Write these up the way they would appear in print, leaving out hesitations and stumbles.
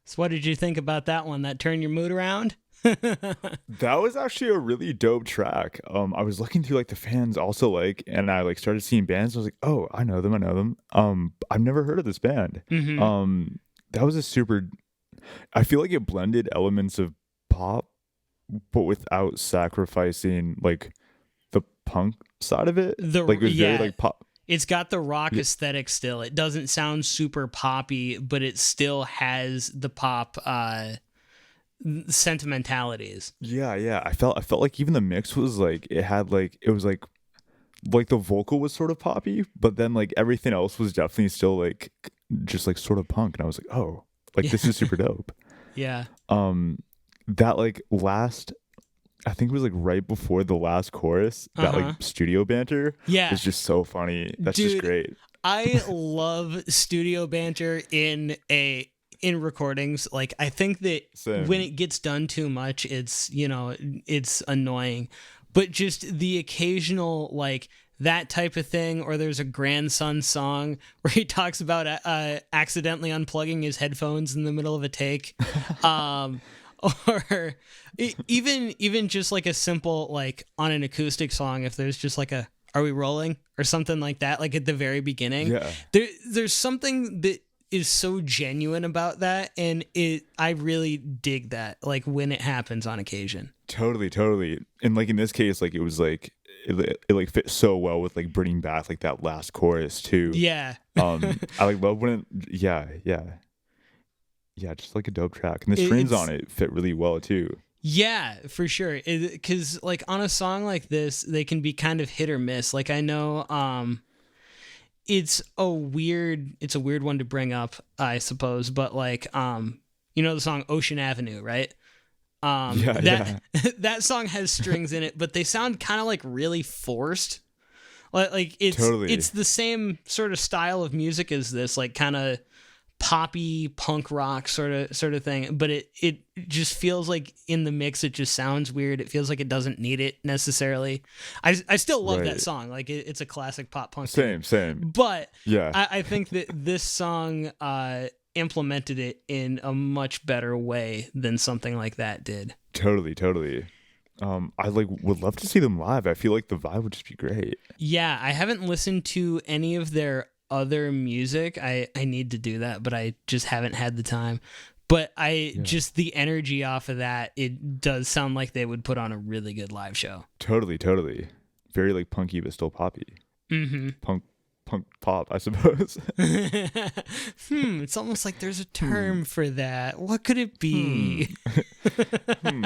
So what did you think about that one? That turned your mood around? That was actually a really dope track. I was looking through like the fans also like, and I like started seeing bands. I was like, oh, I know them, I know them. I've never heard of this band. Hmm. Um, that was a super. I feel like it blended elements of pop, but without sacrificing like the punk side of it. The Like it was very yeah, like pop. it's got the rock Yeah, aesthetic still. It doesn't sound super poppy, but it still has the pop sentimentalities. yeah. I felt like even the mix was like it had like it was like the vocal was sort of poppy, but then like everything else was definitely still like just like sort of punk, and I was like, oh, like Yeah. this is super dope. Yeah. Um, that like last, I think it was like right before the last chorus, that like Uh-huh. studio banter Yeah. was just so funny. That's just Dude, great. I love studio banter in recordings. Like I think that when Same. it gets done too much, it's annoying. But just the occasional like that type of thing, or there's a grandson song where he talks about accidentally unplugging his headphones in the middle of a take, um, or even just like a simple like on an acoustic song, if there's just like a "Are we rolling?" or something like that, like at the very beginning, Yeah, there's something that is so genuine about that, and I really dig that, like when it happens on occasion. totally. And like in this case, like it was like it like fit so well with like bringing back like that last chorus too. Yeah. I like love when yeah, just like a dope track, and the strings It's on it fit really well too. Yeah, for sure. Because like on a song like this, they can be kind of hit or miss. Like I know, it's a weird one to bring up, I suppose. But like, the song Ocean Avenue, right? Yeah, yeah, That that song has strings in it, but they sound kind of like really forced. Like it's totally. it's the same sort of style of music as this, like kind of poppy punk rock sort of thing, but it just feels like in the mix it just sounds weird. It feels like it doesn't need it necessarily. I still love that Right. song, like it's a classic pop punk to me, Same. but Yeah, I think that this song implemented it in a much better way than something like that did. totally. I like would love to see them live. I feel like the vibe would just be great. Yeah, I haven't listened to any of their other music. I need to do that, but I just haven't had the time. But I Yeah, just the energy off of that, it does sound like they would put on a really good live show. totally. Very like punky but still poppy. Mm-hmm. Punk pop, I suppose. It's almost like there's a Hmm. term for that. What could it Hmm. be? Hmm.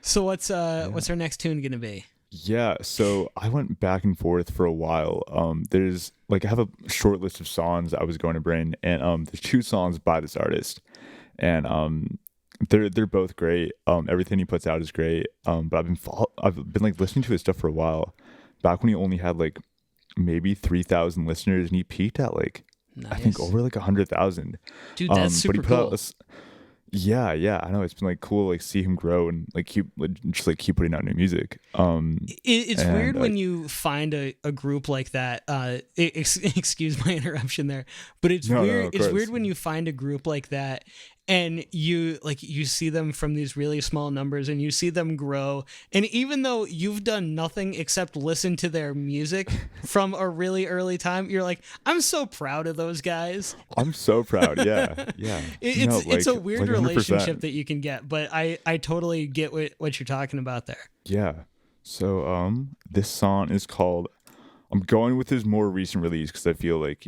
So what's Yeah. what's our next tune gonna be? Yeah, so I went back and forth for a while. There's like I have a short list of songs I was going to bring, and there's two songs by this artist, and they're both great. Everything he puts out is great. But I've been like listening to his stuff for a while. Back when he only had like maybe 3,000 listeners, and he peaked at like I think Nice. over like 100,000. Dude, that's But he super put out cool. this. Yeah, I know it's been like cool like see him grow and like keep like, just like keep putting out new music. It's weird And when you find a group like that. Excuse my interruption there, but it's no, weird. of It's weird course. when you find a group like that, and you see them from these really small numbers, and you see them grow. And even though you've done nothing except listen to their music from a really early time, you're like, I'm so proud of those guys. I'm so proud. Yeah. No, It's a weird like relationship 100%. that you can get, but I totally get what you're talking about there. Yeah. So this song is called. I'm going with his more recent release because I feel like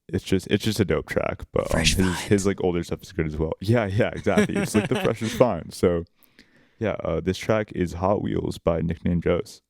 it's just a dope track. But Fresh his vibes. like older stuff is good as well. Yeah, exactly. It's like the freshest find. So yeah, this track is Hot Wheels by Nickname Joe's.